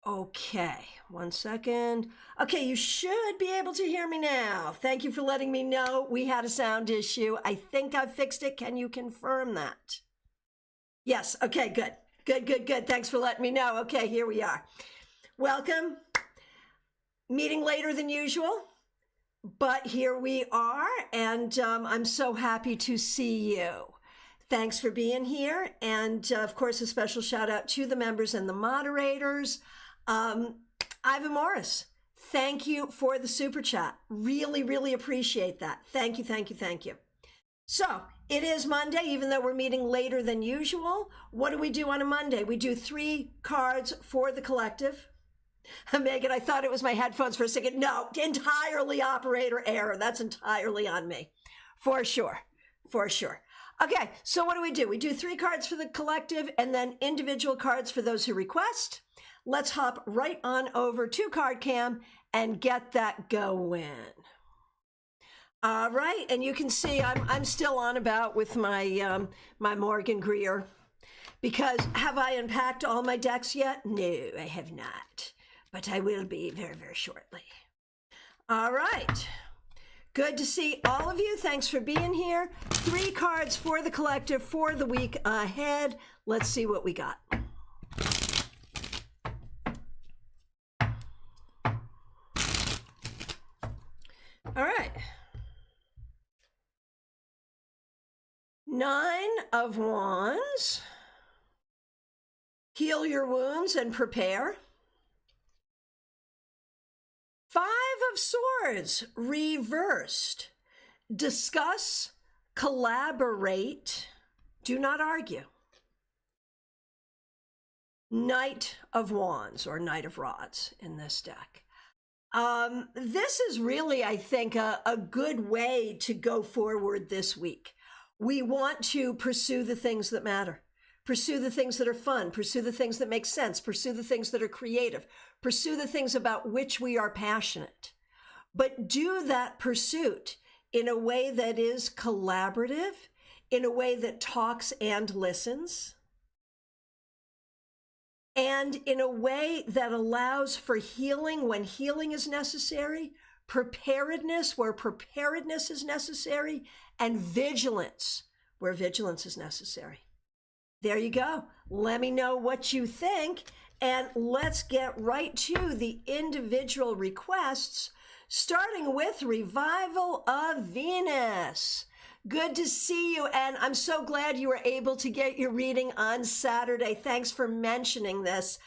Okay, 1 second. Okay, you should be able to hear me now. Thank you for letting me know we had a sound issue. I think I've fixed it. Can you confirm that? Yes, okay, good. Good. Thanks for letting me know. Okay, here we are. Welcome. Meeting later than usual, but here we are, and I'm so happy to see you. Thanks for being here, and of course, a special shout out to the members and the moderators. Ivan Morris, thank you for the super chat. Really appreciate that. Thank you. So it is Monday, even though we're meeting later than usual. What do we do on a Monday? We do 3 cards for the collective. Megan, I thought it was my headphones for a second. No, entirely operator error. That's entirely on me. For sure. Okay, so what do? We do 3 cards for the collective and then individual cards for those who request. Let's hop right on over to Card Cam and get that going. All right, and you can see I'm still on about with my my Morgan Greer, because have I unpacked all my decks yet? No, I have not, but I will be very shortly. All right. Good to see all of you. Thanks for being here. 3 cards for the collective for the week ahead. Let's see what we got. All right. 9 of Wands. Heal your wounds and prepare. 5 of Swords, reversed. Discuss, collaborate, do not argue. Knight of Wands, or Knight of Rods in this deck. This is really, I think, a good way to go forward this week. We want to pursue the things that matter. Pursue the things that are fun, pursue the things that make sense, pursue the things that are creative, pursue the things about which we are passionate. But do that pursuit in a way that is collaborative, in a way that talks and listens, and in a way that allows for healing when healing is necessary, preparedness where preparedness is necessary, and vigilance where vigilance is necessary. There you go. Let me know what you think, and let's get right to the individual requests, starting with Revival of Venus. Good to see you, and I'm so glad you were able to get your reading on Saturday. Thanks for mentioning this.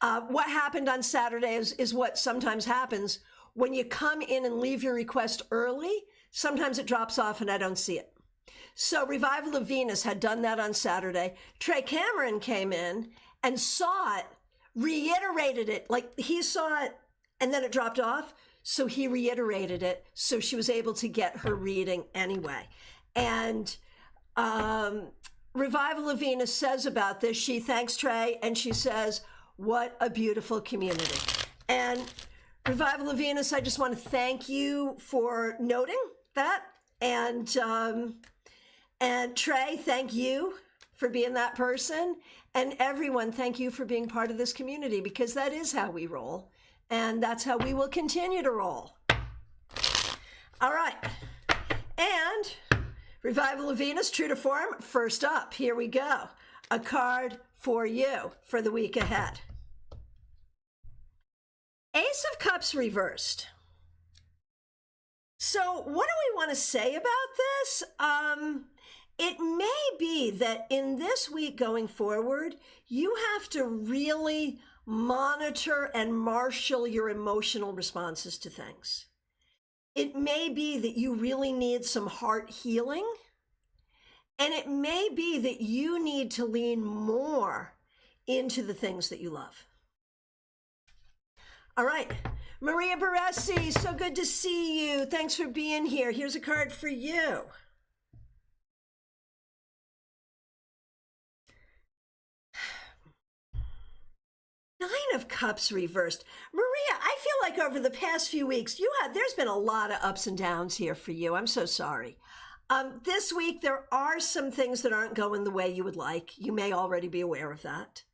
What happened on Saturday is what sometimes happens when you come in and leave your request early. Sometimes it drops off and I don't see it. So Revival of Venus had done that on Saturday. Trey Cameron came in and saw it, reiterated it, like he saw it and then it dropped off. So he reiterated it. So she was able to get her reading anyway. And Revival of Venus says about this, she thanks Trey and she says, what a beautiful community. And Revival of Venus, I just want to thank you for noting that. And Trey, thank you for being that person. And everyone, thank you for being part of this community, because that is how we roll. And that's how we will continue to roll. All right. And Revival of Venus, true to form, first up, here we go. A card for you for the week ahead. Ace of Cups reversed. So what do we want to say about this? It may be that in this week going forward, you have to really monitor and marshal your emotional responses to things. It may be that you really need some heart healing, and it may be that you need to lean more into the things that you love. All right, Maria Baresi, so good to see you. Thanks for being here. Here's a card for you. Nine of Cups reversed. Maria, I feel like over the past few weeks, there's been a lot of ups and downs here for you. I'm so sorry. This week, there are some things that aren't going the way you would like. You may already be aware of that.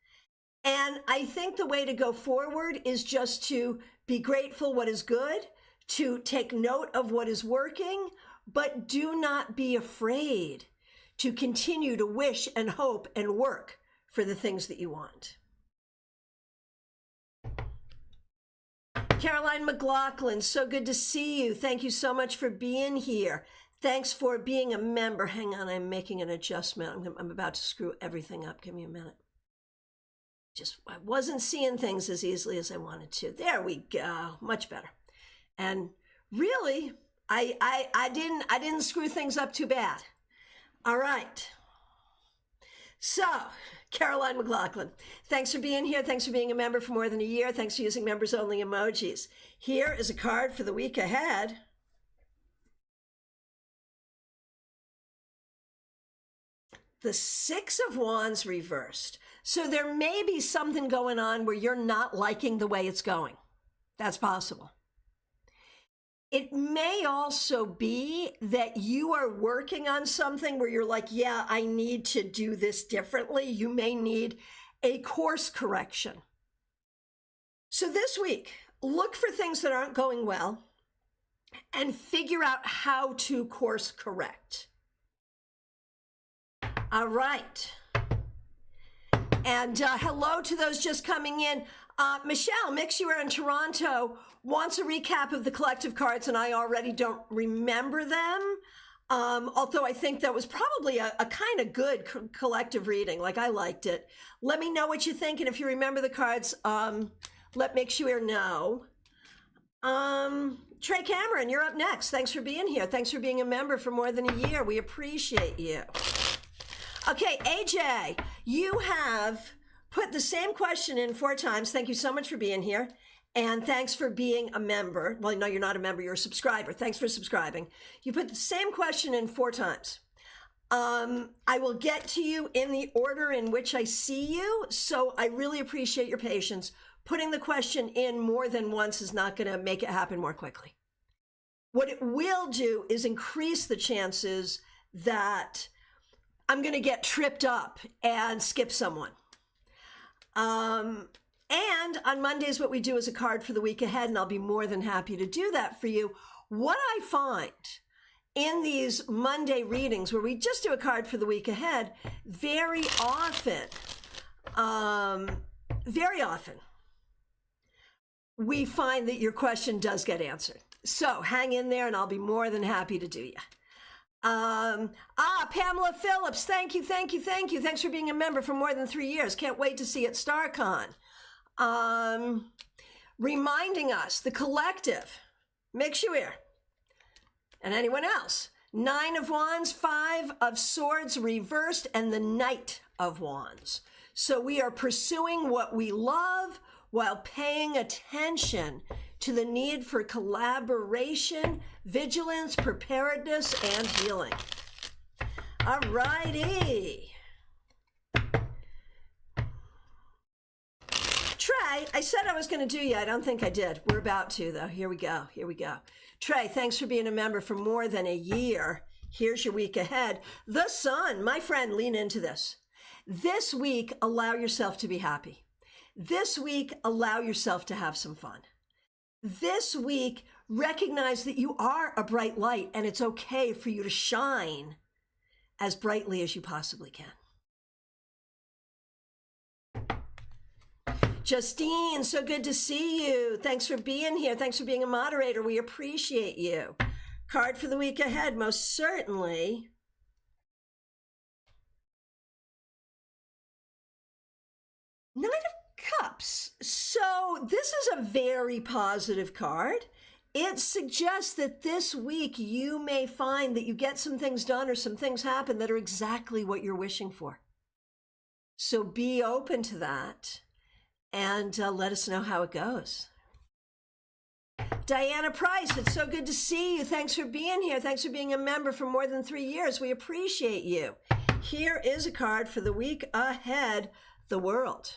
And I think the way to go forward is just to be grateful what is good, to take note of what is working, but do not be afraid to continue to wish and hope and work for the things that you want. Caroline McLaughlin, so good to see you. Thank you so much for being here. Thanks for being a member. Hang on, I'm making an adjustment. I'm about to screw everything up. Give me a minute. I wasn't seeing things as easily as I wanted to. There we go. Much better. And really, I didn't screw things up too bad. All right. So, Caroline McLaughlin, thanks for being here. Thanks for being a member for more than a year. Thanks for using members only emojis. Here is a card for the week ahead. The Six of Wands reversed. So there may be something going on where you're not liking the way it's going. That's possible. It may also be that you are working on something where you're like, yeah, I need to do this differently. You may need a course correction. So this week, look for things that aren't going well and figure out how to course correct. All right. And hello to those just coming in. Michelle, Mix, you are in Toronto, wants a recap of the collective cards, and I already don't remember them. Although I think that was probably a kind of good collective reading. Like, I liked it. Let me know what you think, and if you remember the cards, let Mix you know. Trey Cameron, you're up next. Thanks for being here. Thanks for being a member for more than a year. We appreciate you. Okay, AJ, you have put the same question in 4 times. Thank you so much for being here. And thanks for being a member. Well, no, you're not a member, you're a subscriber. Thanks for subscribing. You put the same question in 4 times. I will get to you in the order in which I see you. So I really appreciate your patience. Putting the question in more than once is not going to make it happen more quickly. What it will do is increase the chances that I'm going to get tripped up and skip someone. And on Mondays, what we do is a card for the week ahead, and I'll be more than happy to do that for you. What I find in these Monday readings where we just do a card for the week ahead, very often, we find that your question does get answered. So hang in there and I'll be more than happy to do you. Pamela Phillips, thank you. Thanks for being a member for more than 3 years. Can't wait to see you at StaarCon. Reminding us, the collective, Mix you here, and anyone else, 9 of Wands, 5 of Swords reversed, and the Knight of Wands. So we are pursuing what we love while paying attention to the need for collaboration, vigilance, preparedness, and healing. All righty. Trey, I said I was going to do you. I don't think I did. We're about to, though. Here we go. Trey, thanks for being a member for more than a year. Here's your week ahead. The Sun, my friend, lean into this. This week, allow yourself to be happy. This week, allow yourself to have some fun. This week, recognize that you are a bright light and it's okay for you to shine as brightly as you possibly can. Justine, so good to see you. Thanks for being here. Thanks for being a moderator. We appreciate you. Card for the week ahead, most certainly. Knight of Cups. So this is a very positive card. It suggests that this week you may find that you get some things done or some things happen that are exactly what you're wishing for. So be open to that and let us know how it goes. Diana Price, it's so good to see you. Thanks for being here. Thanks for being a member for more than 3 years. We appreciate you. Here is a card for the week ahead, the World.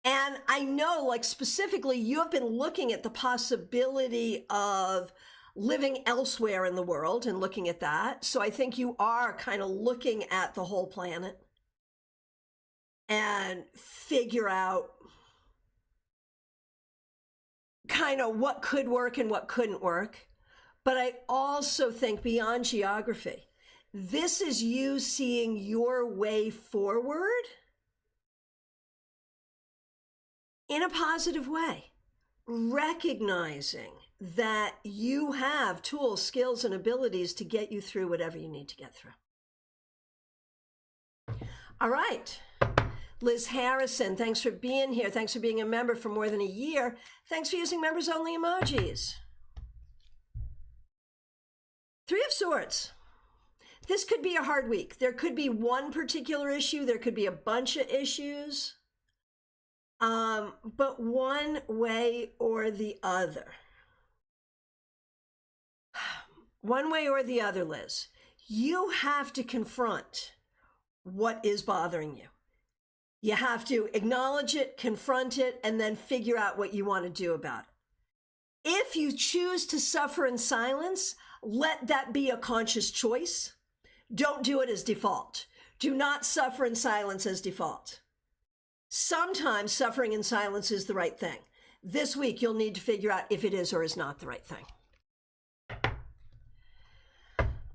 And I know, like, specifically, you have been looking at the possibility of living elsewhere in the world and looking at that. So I think you are kind of looking at the whole planet. and figure out kind of what could work and what couldn't work. But I also think beyond geography, this is you seeing your way forward in a positive way, recognizing that you have tools, skills, and abilities to get you through whatever you need to get through. All right. Liz Harrison, thanks for being here. Thanks for being a member for more than a year. Thanks for using members-only emojis. Three of Swords. This could be a hard week. There could be one particular issue. There could be a bunch of issues. But one way or the other. One way or the other, Liz. You have to confront what is bothering you. You have to acknowledge it, confront it, and then figure out what you want to do about it. If you choose to suffer in silence, let that be a conscious choice. Don't do it as default. Do not suffer in silence as default. Sometimes suffering in silence is the right thing. This week, you'll need to figure out if it is or is not the right thing.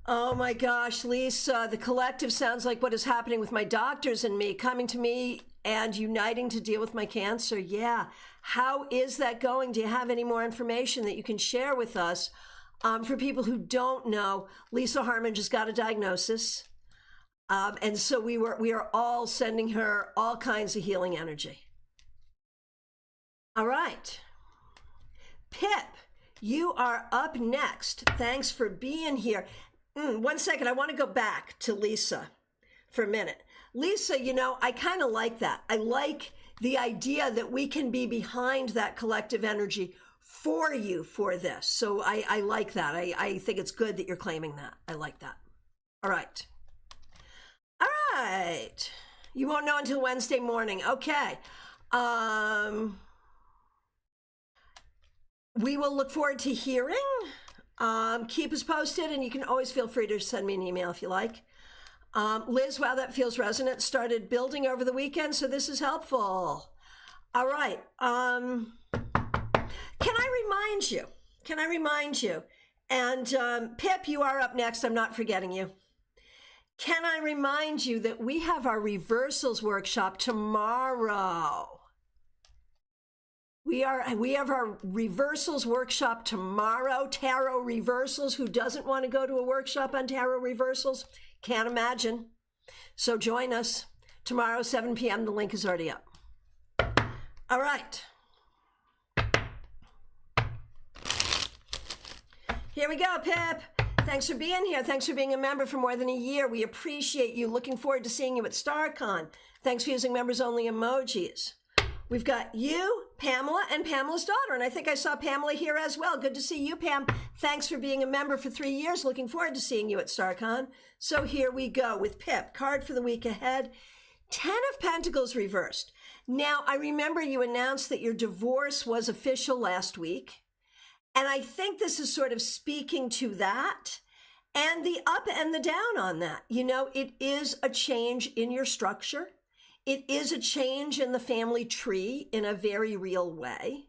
Oh my gosh, Lisa, the collective sounds like what is happening with my doctors and me, coming to me and uniting to deal with my cancer. Yeah. How is that going? Do you have any more information that you can share with us? For people who don't know, Lisa Harmon just got a diagnosis. And so we are all sending her all kinds of healing energy. All right. Pip, you are up next. Thanks for being here. 1 second, I want to go back to Lisa for a minute. Lisa, you know, I kind of like that. I like the idea that we can be behind that collective energy for you for this. So I like that. I think it's good that you're claiming that. I like that. All right. All right. You won't know until Wednesday morning. Okay. We will look forward to hearing. Keep us posted, and you can always feel free to send me an email if you like. Liz, wow, that feels resonant. Started building over the weekend, so this is helpful. All right. Can I remind you? And Pip, you are up next. I'm not forgetting you. Can I remind you that we have our reversals workshop tomorrow? We have our reversals workshop tomorrow. Tarot reversals. Who doesn't want to go to a workshop on tarot reversals? Can't imagine. So join us tomorrow, 7 p.m. The link is already up. All right. Here we go, Pip. Thanks for being here. Thanks for being a member for more than a year. We appreciate you. Looking forward to seeing you at StaarCon. Thanks for using members-only emojis. We've got you, Pamela, and Pamela's daughter. And I think I saw Pamela here as well. Good to see you, Pam. Thanks for being a member for 3 years. Looking forward to seeing you at StaarCon. So here we go with Pip. Card for the week ahead. 10 of Pentacles reversed. Now, I remember you announced that your divorce was official last week. And I think this is sort of speaking to that and the up and the down on that. You know, it is a change in your structure. It is a change in the family tree in a very real way.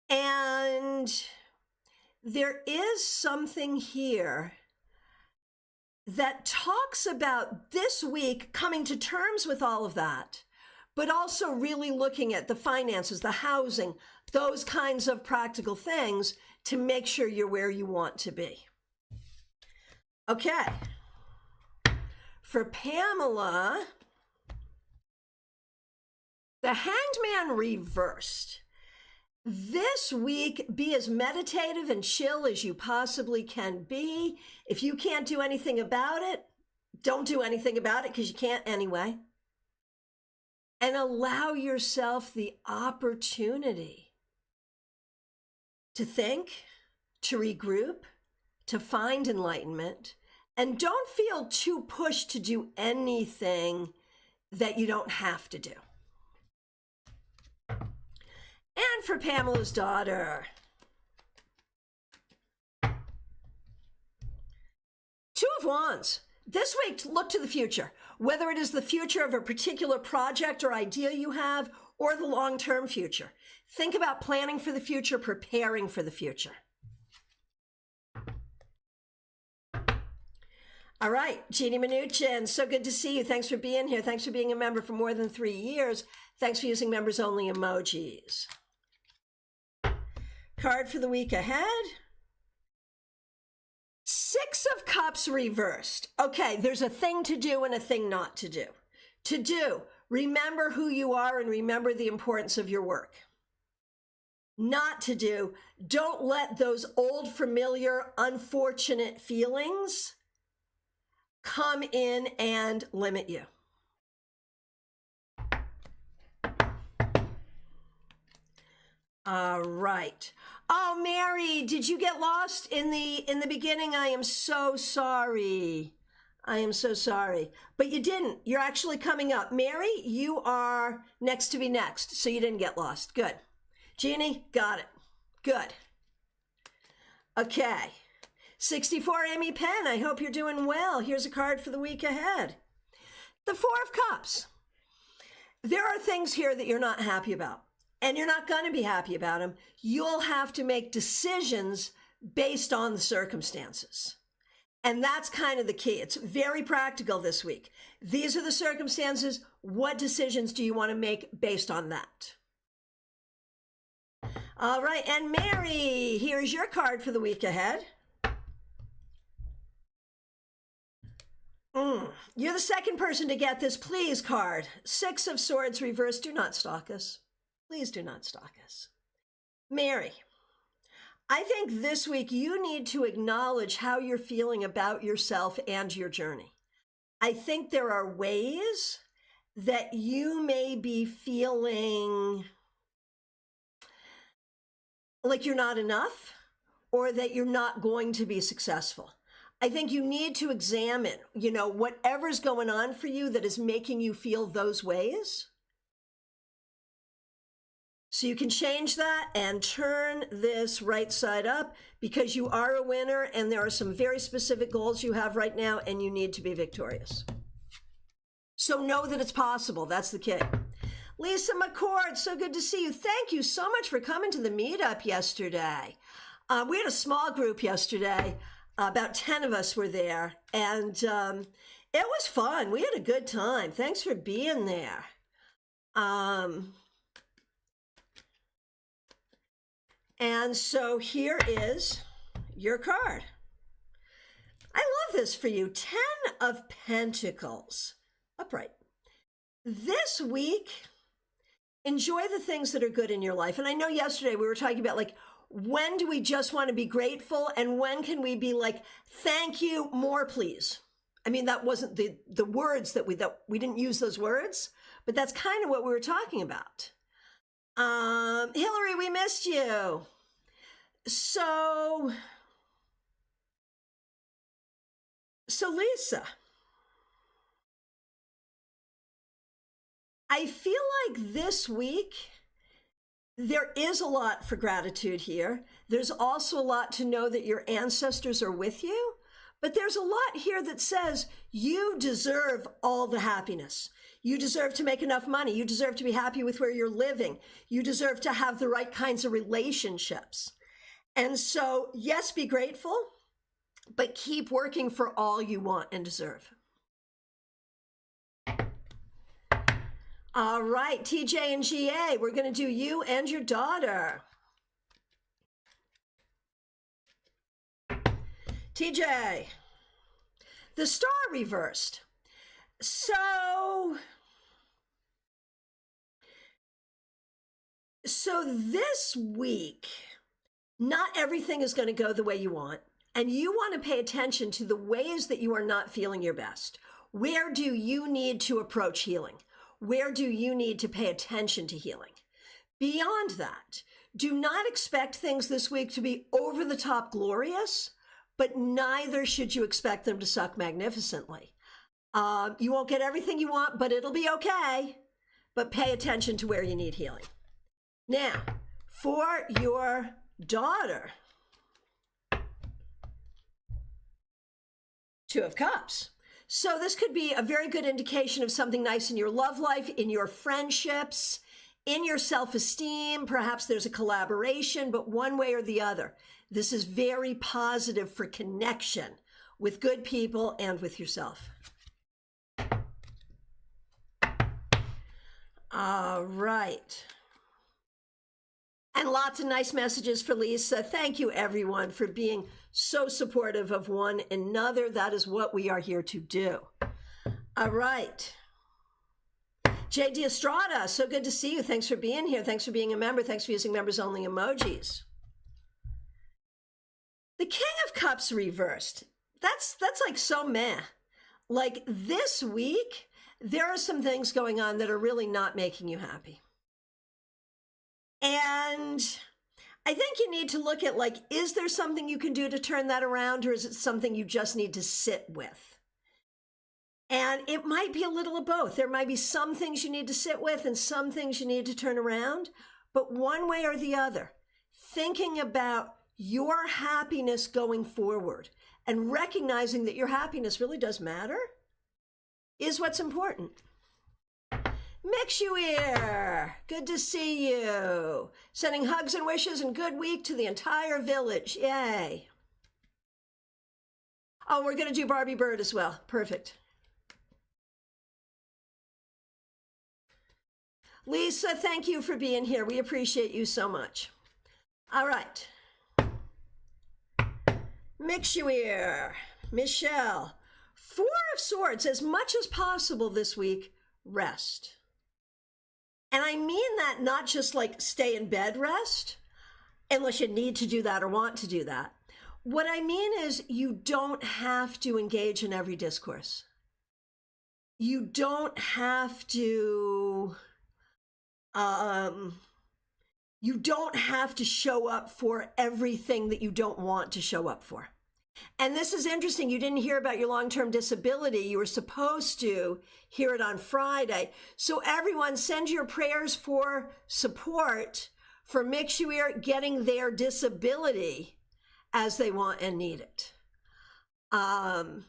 And there is something here that talks about this week coming to terms with all of that, but also really looking at the finances, the housing, those kinds of practical things to make sure you're where you want to be. Okay. For Pamela, the Hanged Man reversed. This week, be as meditative and chill as you possibly can be. If you can't do anything about it, don't do anything about it because you can't anyway. And allow yourself the opportunity to think, to regroup, to find enlightenment. And don't feel too pushed to do anything that you don't have to do. And for Pamela's daughter, 2 of Wands. This week, look to the future, whether it is the future of a particular project or idea you have, or the long-term future. Think about planning for the future, preparing for the future. All right, Jeannie Mnuchin, so good to see you. Thanks for being here. Thanks for being a member for more than 3 years. Thanks for using members-only emojis. Card for the week ahead. 6 of Cups reversed. Okay, there's a thing to do and a thing not to do. To do, remember who you are and remember the importance of your work. Not to do, don't let those old, familiar, unfortunate feelings come in and limit you. All right. Oh, Mary, did you get lost in the beginning? I am so sorry. I am so sorry. But you didn't. You're actually coming up. Mary, you are next to be next, so you didn't get lost. Good. Jeannie, got it. Good. Okay. 64 Amy Penn, I hope you're doing well. Here's a card for the week ahead. The 4 of Cups. There are things here that you're not happy about, and you're not going to be happy about them. You'll have to make decisions based on the circumstances. And that's kind of the key. It's very practical this week. These are the circumstances. What decisions do you want to make based on that? All right, and Mary, here's your card for the week ahead. You're the second person to get this. Please, card. 6 of Swords reversed. Do not stalk us. Please do not stalk us. Mary, I think this week you need to acknowledge how you're feeling about yourself and your journey. I think there are ways that you may be feeling like you're not enough or that you're not going to be successful. I think you need to examine, whatever's going on for you that is making you feel those ways. So you can change that and turn this right side up because you are a winner and there are some very specific goals you have right now and you need to be victorious. So know that it's possible. That's the key. Lisa McCord, so good to see you. Thank you so much for coming to the meetup yesterday. We had a small group yesterday. About 10 of us were there, and it was fun. We had a good time. Thanks for being there. And so here is your card. I love this for you. 10 of Pentacles, upright. This week, enjoy the things that are good in your life. And I know yesterday we were talking about when do we just want to be grateful and when can we be like, thank you, more please. I mean, that wasn't the words that we didn't use those words, but that's kind of what we were talking about. Hillary, we missed you. So Lisa, I feel like this week, there is a lot for gratitude here. There's also a lot to know that your ancestors are with you, but there's a lot here that says you deserve all the happiness. You deserve to make enough money. You deserve to be happy with where you're living. You deserve to have the right kinds of relationships. And so, yes, be grateful, but keep working for all you want and deserve. All right, TJ and GA, we're going to do you and your daughter. TJ, the star reversed. So this week, not everything is going to go the way you want, and you want to pay attention to the ways that you are not feeling your best. Where do you need to approach healing? Where do you need to pay attention to healing? Beyond that, do not expect things this week to be over the top glorious, but neither should you expect them to suck magnificently. You won't get everything you want, but it'll be okay. But pay attention to where you need healing. Now, for your daughter, 2 of Cups. So this could be a very good indication of something nice in your love life, in your friendships, in your self-esteem. Perhaps there's a collaboration, but one way or the other, this is very positive for connection with good people and with yourself. All right. And lots of nice messages for Lisa. Thank you, everyone, for being so supportive of one another. That is what we are here to do. All right. J.D. Estrada, so good to see you. Thanks for being here. Thanks for being a member. Thanks for using members-only emojis. The King of Cups reversed. That's like so meh. Like this week, there are some things going on that are really not making you happy. And I think you need to look at, like, is there something you can do to turn that around, or is it something you just need to sit with? And it might be a little of both. There might be some things you need to sit with and some things you need to turn around, but one way or the other, thinking about your happiness going forward and recognizing that your happiness really does matter is what's important. Mixuir, good to see you. Sending hugs and wishes and good week to the entire village. Yay. Oh, we're going to do Barbie Bird as well. Perfect. Lisa, thank you for being here. We appreciate you so much. All right. Mixuir, Michelle, Four of Swords, as much as possible this week, rest. And I mean that not just like stay in bed rest, unless you need to do that or want to do that. What I mean is you don't have to engage in every discourse. You don't have to, show up for everything that you don't want to show up for. And this is interesting. You didn't hear about your long-term disability. You were supposed to hear it on Friday. So everyone, send your prayers for support for Mixuir getting their disability as they want and need it. And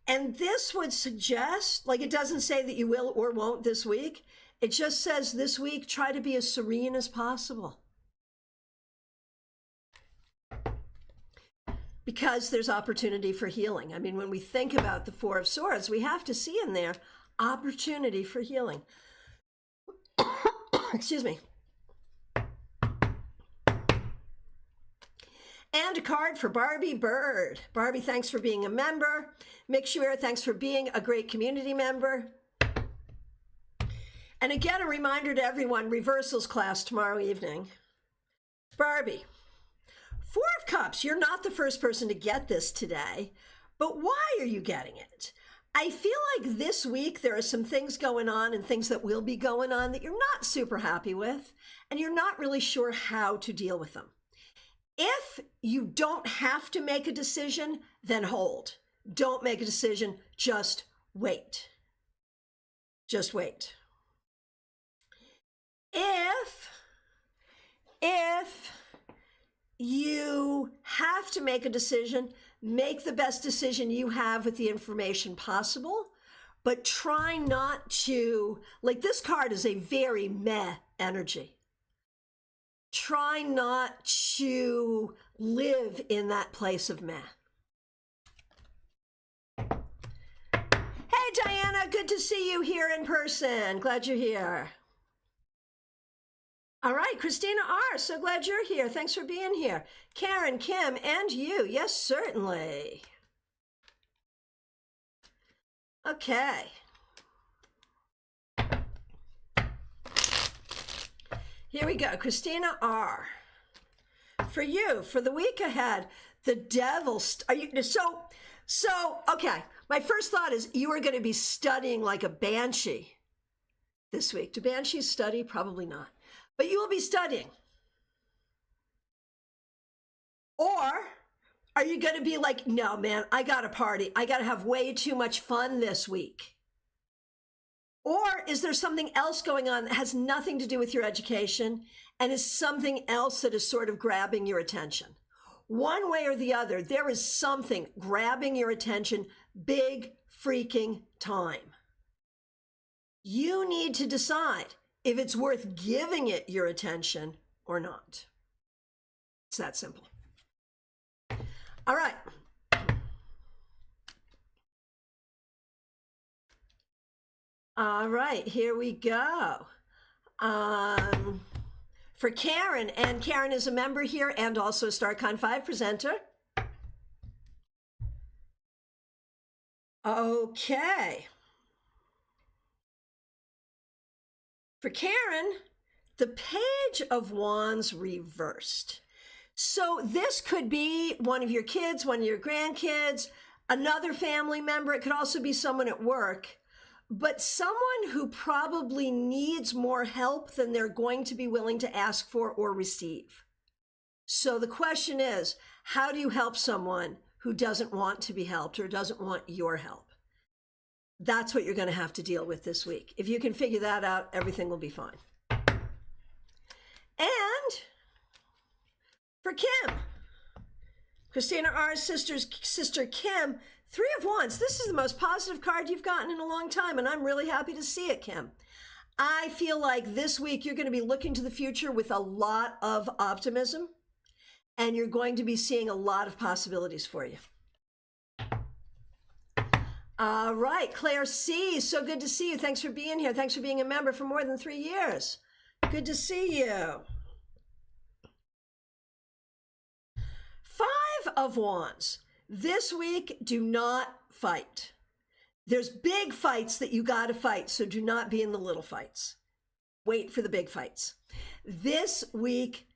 this would suggest, like, it doesn't say that you will or won't this week. It just says this week, try to be as serene as possible. Because there's opportunity for healing. I mean, when we think about the Four of Swords, we have to see in there opportunity for healing. Excuse me. And a card for Barbie Bird. Barbie, thanks for being a member. Mixuir, thanks for being a great community member. And again, a reminder to everyone, reversals class tomorrow evening. Barbie. Four of Cups, you're not the first person to get this today, but why are you getting it? I feel like this week there are some things going on and things that will be going on that you're not super happy with, and you're not really sure how to deal with them. If you don't have to make a decision, then hold. Don't make a decision, just wait. Just wait. If you have to make a decision, make the best decision you have with the information possible, but try not to, like, this card is a very meh energy. Try not to live in that place of meh. Hey, Diana, good to see you here in person. Glad you're here. All right, Christina R., so glad you're here. Thanks for being here. Karen, Kim, and you. Yes, certainly. Okay. Here we go. Christina R. For you, for the week ahead, the devil, are you, okay. My first thought is you are going to be studying like a banshee this week. Do banshees study? Probably not. But you will be studying. Or are you going to be like, no, man, I got to party. I got to have way too much fun this week. Or is there something else going on that has nothing to do with your education and is something else that is sort of grabbing your attention? One way or the other, there is something grabbing your attention big, freaking time. You need to decide if it's worth giving it your attention or not. It's that simple. All right. All right, here we go. For Karen, and Karen is a member here and also a StaarCon 5 presenter. Okay. For Karen, the Page of Wands reversed. So this could be one of your kids, one of your grandkids, another family member. It could also be someone at work, but someone who probably needs more help than they're going to be willing to ask for or receive. So the question is, how do you help someone who doesn't want to be helped or doesn't want your help? That's what you're going to have to deal with this week. If you can figure that out, everything will be fine. And for Kim, Christina R's sister Kim, 3 of Wands. This is the most positive card you've gotten in a long time, and I'm really happy to see it, Kim. I feel like this week you're going to be looking to the future with a lot of optimism, and you're going to be seeing a lot of possibilities for you. All right, Claire C., so good to see you. Thanks for being here. Thanks for being a member for more than 3 years. Good to see you. 5 of Wands. This week, do not fight. There's big fights that you got to fight, so do not be in the little fights. Wait for the big fights. This week,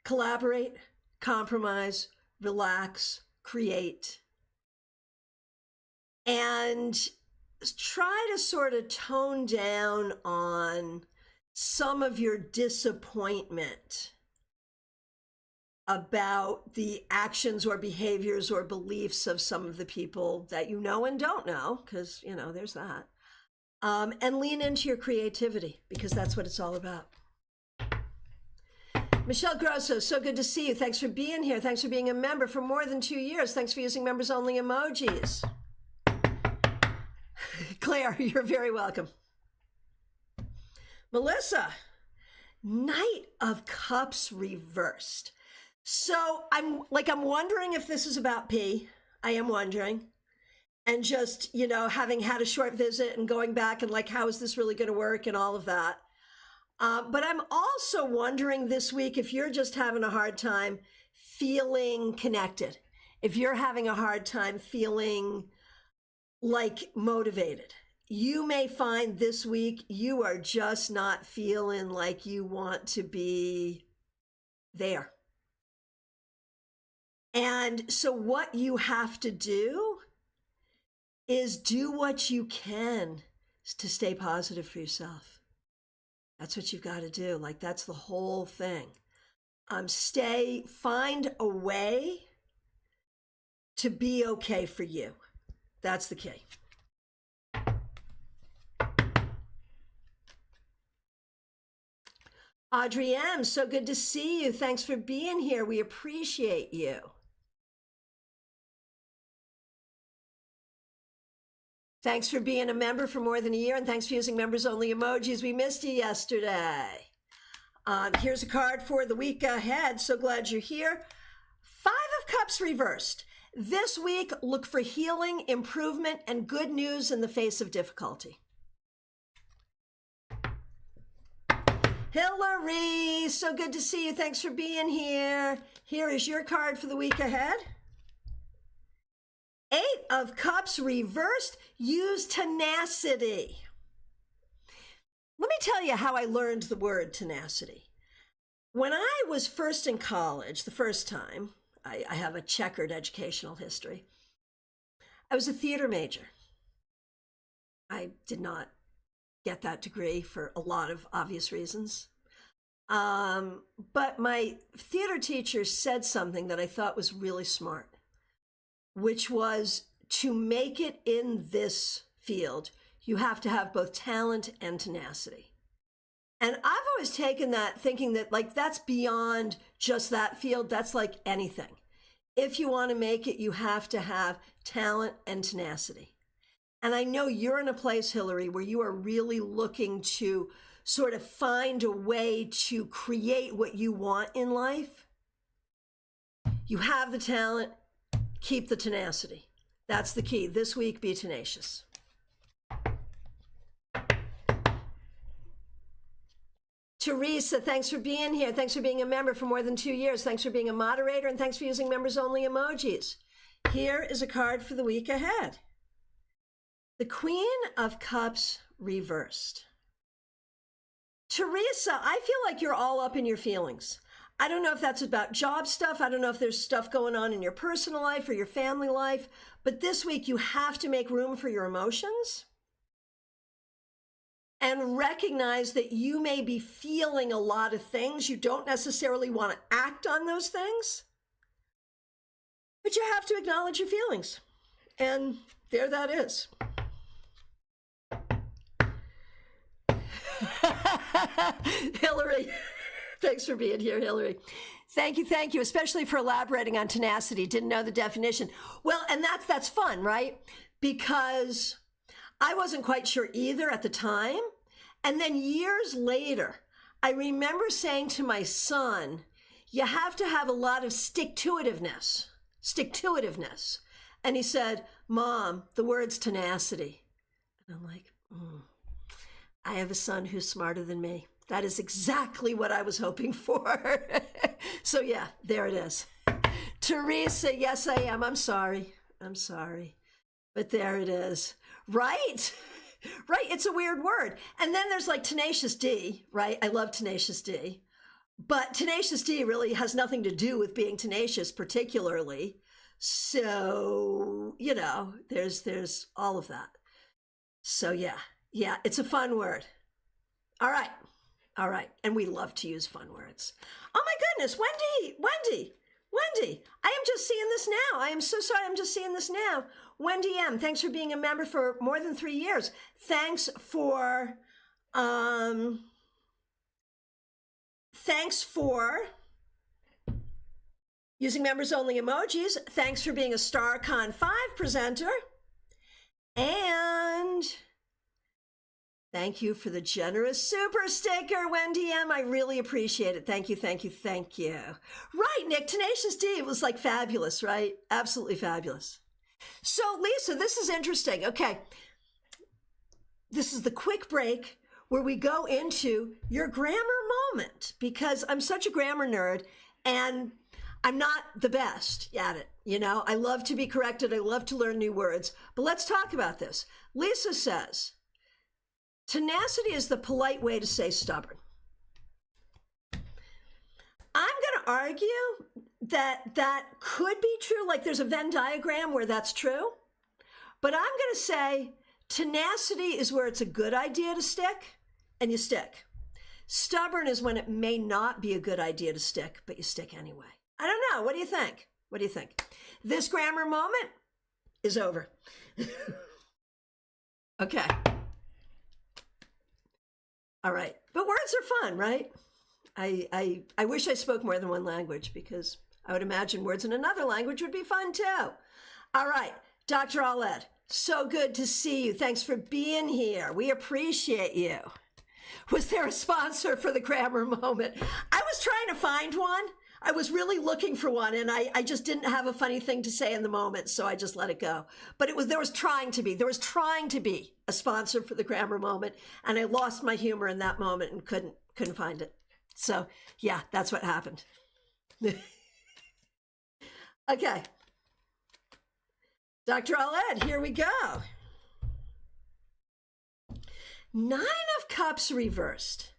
collaborate, compromise, relax, create, and try to sort of tone down on some of your disappointment about the actions or behaviors or beliefs of some of the people that you know and don't know, because, you know, there's that. And lean into your creativity, because that's what it's all about. Michelle Grosso, so good to see you. Thanks for being here. Thanks for being a member for more than 2 years. Thanks for using members only emojis. Claire, you're very welcome. Melissa, Knight of Cups reversed. So I'm wondering if this is about P. I am wondering. And just, you know, having had a short visit and going back and like, how is this really going to work and all of that. But I'm also wondering this week if you're just having a hard time feeling connected, if you're having a hard time feeling like motivated. You may find this week you are just not feeling like you want to be there. And so what you have to do is do what you can to stay positive for yourself. That's what you've got to do. Like, that's the whole thing. Find a way to be okay for you. That's the key. Audrey M., so good to see you. Thanks for being here. We appreciate you. Thanks for being a member for more than a year, and thanks for using members only emojis. We missed you yesterday. Here's a card for the week ahead. So glad you're here. 5 of Cups reversed. This week, look for healing, improvement, and good news in the face of difficulty. Hillary, so good to see you. Thanks for being here. Here is your card for the week ahead. 8 of Cups reversed. Use tenacity. Let me tell you how I learned the word tenacity. When I was first in college, the first time, I have a checkered educational history. I was a theater major. I did not get that degree for a lot of obvious reasons. But my theater teacher said something that I thought was really smart, which was to make it in this field, you have to have both talent and tenacity. And I've always taken that thinking that like that's beyond just that field. That's like anything. If you want to make it, you have to have talent and tenacity. And I know you're in a place, Hillary, where you are really looking to sort of find a way to create what you want in life. You have the talent, keep the tenacity. That's the key. This week, be tenacious. Teresa, thanks for being here. Thanks for being a member for more than 2 years. Thanks for being a moderator, and thanks for using members-only emojis. Here is a card for the week ahead. The Queen of Cups reversed. Teresa, I feel like you're all up in your feelings. I don't know if that's about job stuff. I don't know if there's stuff going on in your personal life or your family life, but this week you have to make room for your emotions and recognize that you may be feeling a lot of things. You don't necessarily want to act on those things, but you have to acknowledge your feelings. And there that is. Hillary, thanks for being here, Hillary. Thank you, especially for elaborating on tenacity. Didn't know the definition. Well, and that's fun, right? Because I wasn't quite sure either at the time. And then years later, I remember saying to my son, you have to have a lot of stick-to-itiveness. And he said, Mom, the word's tenacity. And I'm like, I have a son who's smarter than me. That is exactly what I was hoping for. So yeah, there it is. Teresa, yes, I am. I'm sorry. But there it is. Right. It's a weird word. And then there's like Tenacious D, right? I love Tenacious D. But Tenacious D really has nothing to do with being tenacious particularly. So, you know, there's all of that. So yeah, it's a fun word. All right. And we love to use fun words. Oh my goodness, Wendy, I am just seeing this now. I am so sorry, I'm just seeing this now. Wendy M, thanks for being a member for more than 3 years. Thanks for using members only emojis. Thanks for being a StaarCon 5 presenter. And thank you for the generous super sticker, Wendy M. I really appreciate it. Thank you. Right, Nick, Tenacious D was like fabulous, right? Absolutely fabulous. So, Lisa, this is interesting. Okay, this is the quick break where we go into your grammar moment, because I'm such a grammar nerd and I'm not the best at it. You know, I love to be corrected. I love to learn new words. But let's talk about this. Lisa says, tenacity is the polite way to say stubborn. I'm going to argue that could be true. Like there's a Venn diagram where that's true. But I'm going to say tenacity is where it's a good idea to stick and you stick. Stubborn is when it may not be a good idea to stick, but you stick anyway. I don't know. What do you think? This grammar moment is over. Okay. All right. But words are fun, right? I wish I spoke more than one language, because I would imagine words in another language would be fun too. All right. Dr. Aled, so good to see you. Thanks for being here. We appreciate you. Was there a sponsor for the grammar moment? I was trying to find one. I was really looking for one, and I just didn't have a funny thing to say in the moment, so I just let it go. But there was trying to be a sponsor for the grammar moment, and I lost my humor in that moment and couldn't find it. So yeah, that's what happened. Okay. Dr. Aled, here we go. 9 of Cups reversed.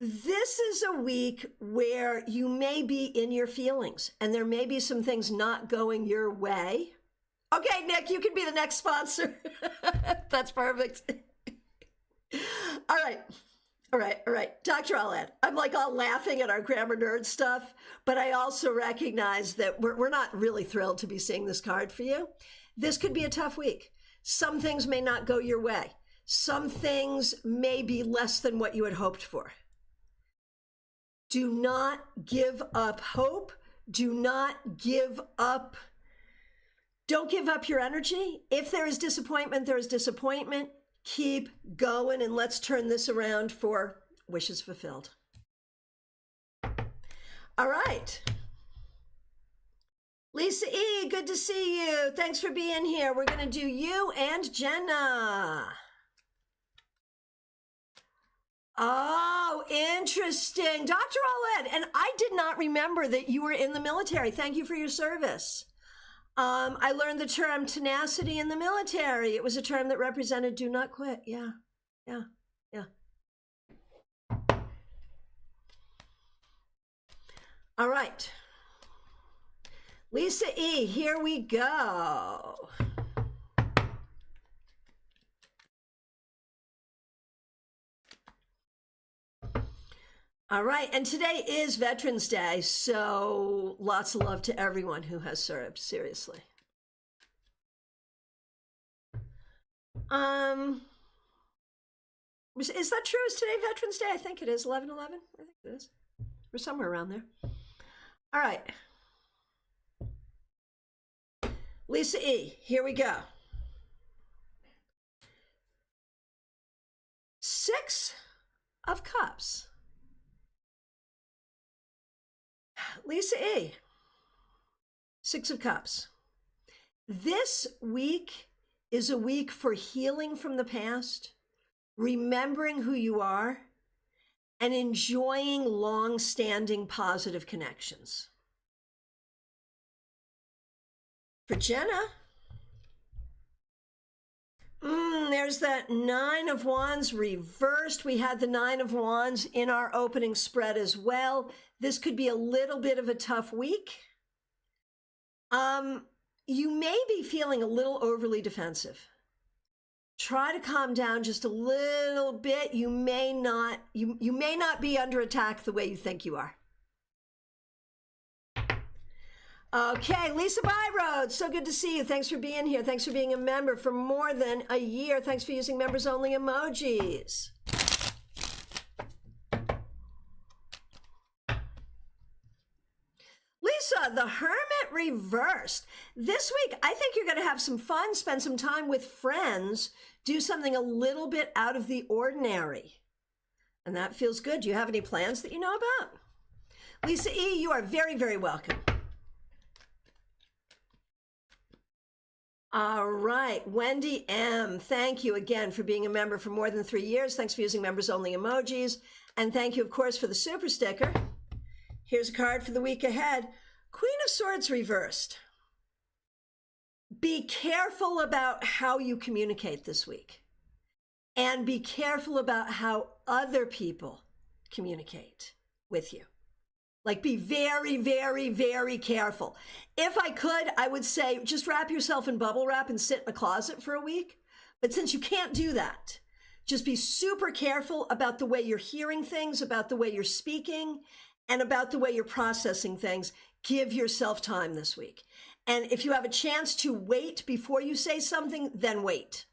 This is a week where you may be in your feelings and there may be some things not going your way. Okay, Nick, you can be the next sponsor. That's perfect. All right. Dr. Aled, I'm like all laughing at our grammar nerd stuff, but I also recognize that we're not really thrilled to be seeing this card for you. This could be a tough week. Some things may not go your way. Some things may be less than what you had hoped for. Do not give up hope. Do not give up Don't give up your energy. If there is disappointment, there is disappointment. Keep going, and let's turn this around for wishes fulfilled. All right. Lisa E., good to see you. Thanks for being here. We're going to do you and Jenna. Oh, interesting. Dr. Oled, and I did not remember that you were in the military. Thank you for your service. I learned the term tenacity in the military. It was a term that represented do not quit. Yeah. All right. Lisa E., here we go. All right, and today is Veterans Day, so lots of love to everyone who has served, seriously. Is that true? Is today Veterans Day? I think it is, 11/11. I think it is. We're somewhere around there. All right. Lisa E., here we go. 6 of Cups. Lisa E., 6 of Cups. This week is a week for healing from the past, remembering who you are, and enjoying long-standing positive connections. For Jenna, there's that 9 of Wands reversed. We had the 9 of Wands in our opening spread as well. This could be a little bit of a tough week. You may be feeling a little overly defensive. Try to calm down just a little bit. You may not be under attack the way you think you are. Okay, Lisa Byroad, so good to see you. Thanks for being here. Thanks for being a member for more than a year. Thanks for using members only emojis. Lisa, the Hermit reversed. This week, I think you're going to have some fun, spend some time with friends, do something a little bit out of the ordinary. And that feels good. Do you have any plans that you know about? Lisa E., you are very, very welcome. All right, Wendy M., thank you again for being a member for more than 3 years. Thanks for using members only emojis. And thank you, of course, for the super sticker. Here's a card for the week ahead. Queen of Swords reversed. Be careful about how you communicate this week. And be careful about how other people communicate with you. Like, be very, very, very careful. If I could, I would say just wrap yourself in bubble wrap and sit in a closet for a week. But since you can't do that, just be super careful about the way you're hearing things, about the way you're speaking, and about the way you're processing things. Give yourself time this week. And if you have a chance to wait before you say something, then wait.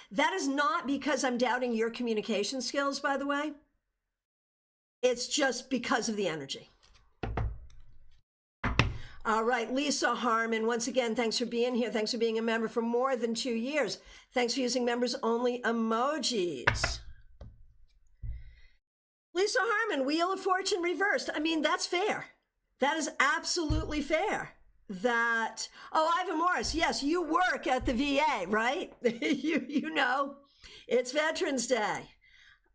That is not because I'm doubting your communication skills, by the way. It's just because of the energy. All right, Lisa Harmon, once again, thanks for being here. Thanks for being a member for more than 2 years. Thanks for using members only emojis. Lisa Harmon, Wheel of Fortune reversed. I mean, that's fair. That is absolutely fair. Ivan Morris, yes, you work at the VA, right? you know, it's Veterans Day.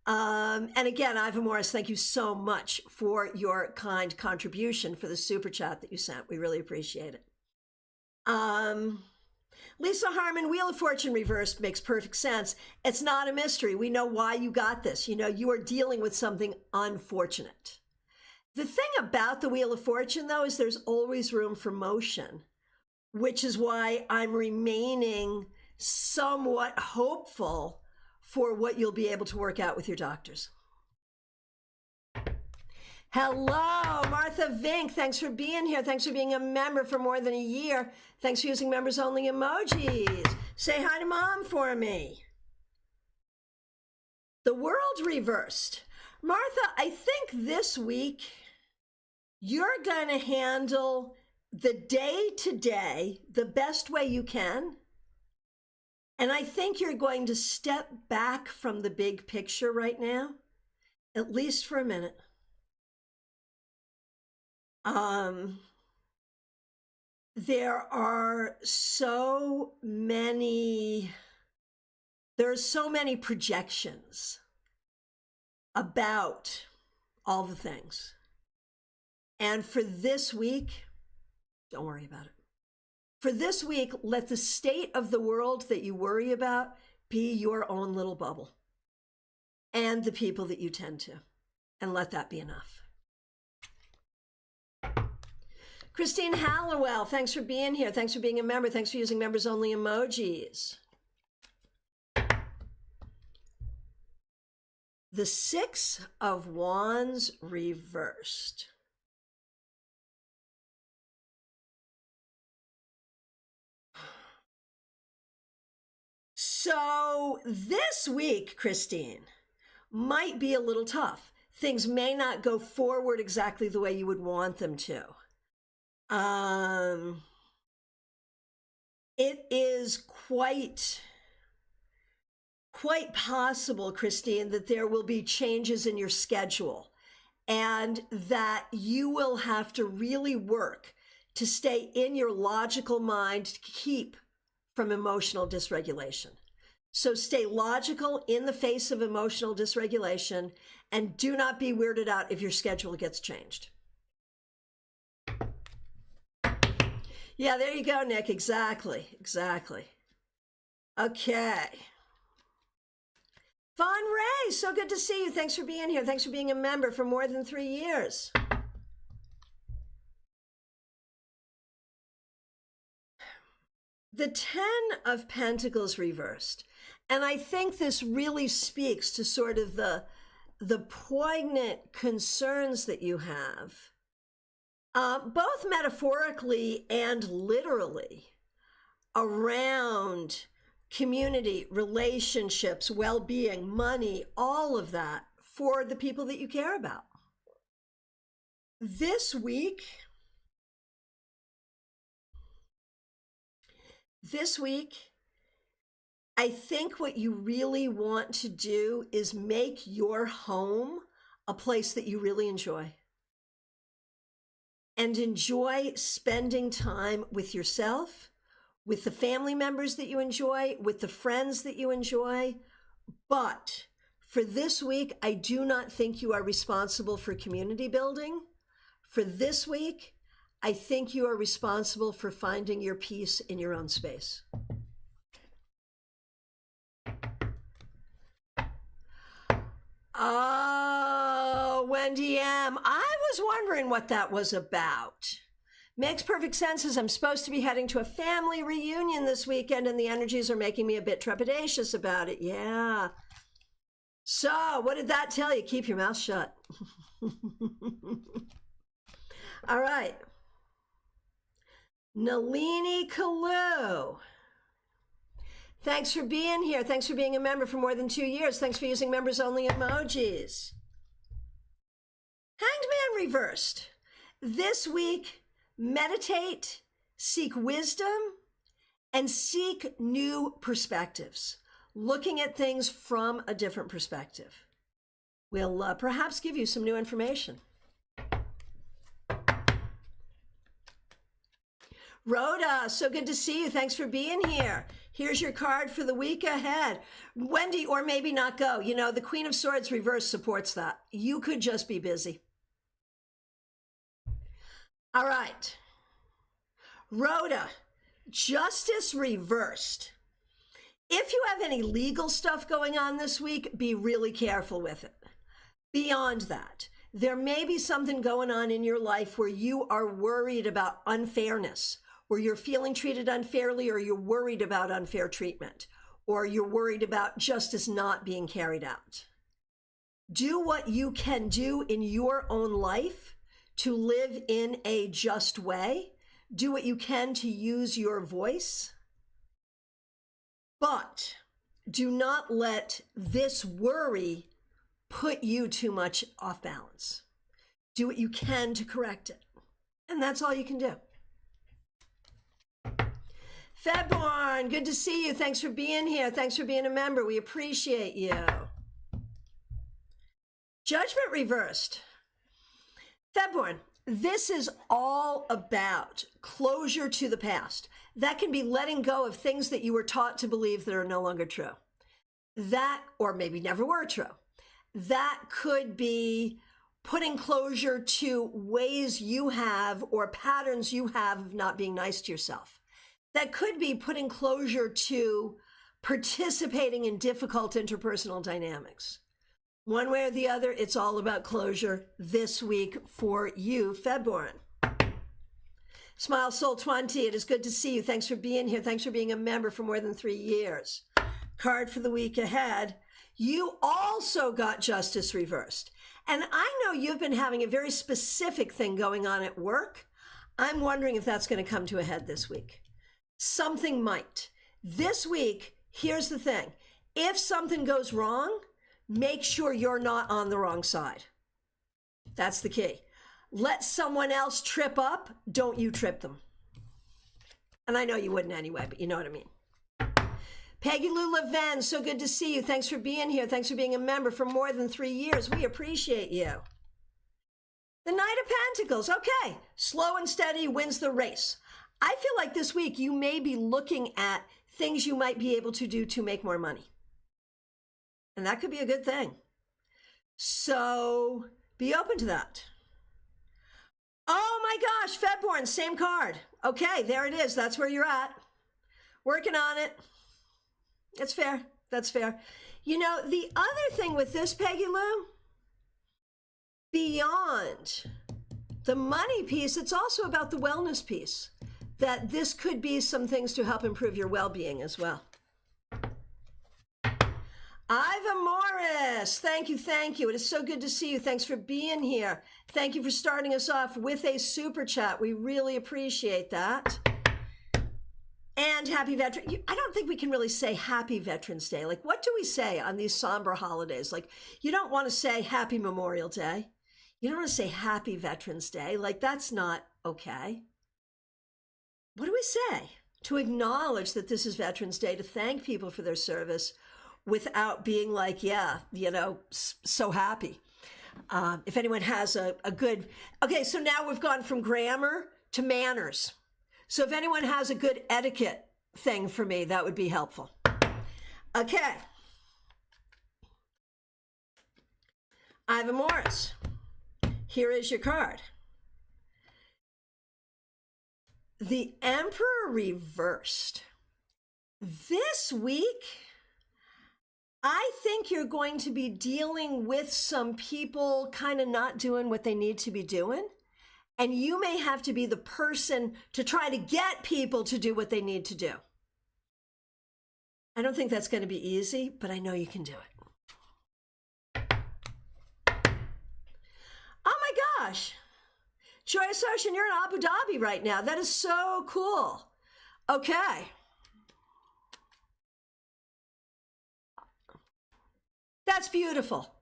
And again, Ivan Morris, thank you so much for your kind contribution for the super chat that you sent. We really appreciate it. Lisa Harmon, Wheel of Fortune reversed makes perfect sense. It's not a mystery. We know why you got this. You know, you are dealing with something unfortunate. The thing about the Wheel of Fortune, though, is there's always room for motion, which is why I'm remaining somewhat hopeful for what you'll be able to work out with your doctors. Hello, Martha Vink. Thanks for being here. Thanks for being a member for more than a year. Thanks for using members only emojis. Say hi to Mom for me. The world reversed. Martha, I think this week you're going to handle the day to day the best way you can. And I think you're going to step back from the big picture right now, at least for a minute. There are so many projections about all the things. And for this week, don't worry about it. For this week, let the state of the world that you worry about be your own little bubble and the people that you tend to, and let that be enough. Christine Hallowell, thanks for being here. Thanks for being a member. Thanks for using members only emojis. The Six of Wands reversed. So this week, Christine, might be a little tough. Things may not go forward exactly the way you would want them to. It is quite possible, Christine, that there will be changes in your schedule and that you will have to really work to stay in your logical mind to keep from emotional dysregulation. So stay logical in the face of emotional dysregulation and do not be weirded out if your schedule gets changed. Yeah, there you go, Nick. Exactly. Okay. Fawn Ray, so good to see you. Thanks for being here. Thanks for being a member for more than 3 years. The 10 of Pentacles reversed. And I think this really speaks to sort of the poignant concerns that you have, both metaphorically and literally, around community, relationships, well-being, money, all of that for the people that you care about. This week, I think what you really want to do is make your home a place that you really enjoy. And enjoy spending time with yourself, with the family members that you enjoy, with the friends that you enjoy. But for this week, I do not think you are responsible for community building. For this week, I think you are responsible for finding your peace in your own space. Oh, Wendy M. I was wondering what that was about. Makes perfect sense as I'm supposed to be heading to a family reunion this weekend and the energies are making me a bit trepidatious about it. Yeah. So, what did that tell you? Keep your mouth shut. All right. Nalini Kalu. Thanks for being here. Thanks for being a member for more than 2 years. Thanks for using members only emojis. Hanged Man reversed. This week, meditate, seek wisdom, and seek new perspectives, looking at things from a different perspective. We'll perhaps give you some new information. Rhoda, so good to see you. Thanks for being here. Here's your card for the week ahead. Wendy, or maybe not go. You know, the Queen of Swords reverse supports that. You could just be busy. All right. Rhoda, Justice reversed. If you have any legal stuff going on this week, be really careful with it. Beyond that, there may be something going on in your life where you are worried about unfairness, where you're feeling treated unfairly, or you're worried about unfair treatment, or you're worried about justice not being carried out. Do what you can do in your own life to live in a just way. Do what you can to use your voice. But do not let this worry put you too much off balance. Do what you can to correct it. And that's all you can do. Febborn, good to see you. Thanks for being here. Thanks for being a member. We appreciate you. Judgment reversed. Febborn, this is all about closure to the past. That can be letting go of things that you were taught to believe that are no longer true. That, or maybe never were true. That could be putting closure to ways you have or patterns you have of not being nice to yourself. That could be putting closure to participating in difficult interpersonal dynamics. One way or the other, it's all about closure this week for you, Febborn. Smile Soul 20, it is good to see you. Thanks for being here. Thanks for being a member for more than 3 years. Card for the week ahead. You also got justice reversed. And I know you've been having a very specific thing going on at work. I'm wondering if that's going to come to a head this week. Something might. This week, here's the thing. If something goes wrong, make sure you're not on the wrong side. That's the key. Let someone else trip up. Don't you trip them. And I know you wouldn't anyway, but you know what I mean. Peggy Lou Leven, so good to see you. Thanks for being here. Thanks for being a member for more than 3 years. We appreciate you. The Knight of Pentacles. Okay, slow and steady wins the race. I feel like this week you may be looking at things you might be able to do to make more money. And that could be a good thing. So be open to that. Oh my gosh, Febborn, same card. Okay, there it is. That's where you're at. Working on it. That's fair. That's fair. You know, the other thing with this, Peggy Lou, beyond the money piece, it's also about the wellness piece. That this could be some things to help improve your well-being as well. Iva Morris, thank you, thank you. It is so good to see you. Thanks for being here. Thank you for starting us off with a super chat. We really appreciate that. And happy Veterans. I don't think we can really say happy Veterans Day. Like, what do we say on these somber holidays? Like, you don't want to say happy Memorial Day. You don't want to say happy Veterans Day. Like, that's not okay. What do we say to acknowledge that this is Veterans Day, to thank people for their service without being like, yeah, you know, so happy. If anyone has a good, okay, so now we've gone from grammar to manners. So if anyone has a good etiquette thing for me, that would be helpful. Okay. Iva Morris, here is your card. The Emperor reversed. This week, I think you're going to be dealing with some people kind of not doing what they need to be doing. And you may have to be the person to try to get people to do what they need to do. I don't think that's going to be easy, but I know you can do it. Oh my gosh. Joyous Ocean, you're in Abu Dhabi right now. That is so cool. Okay. That's beautiful.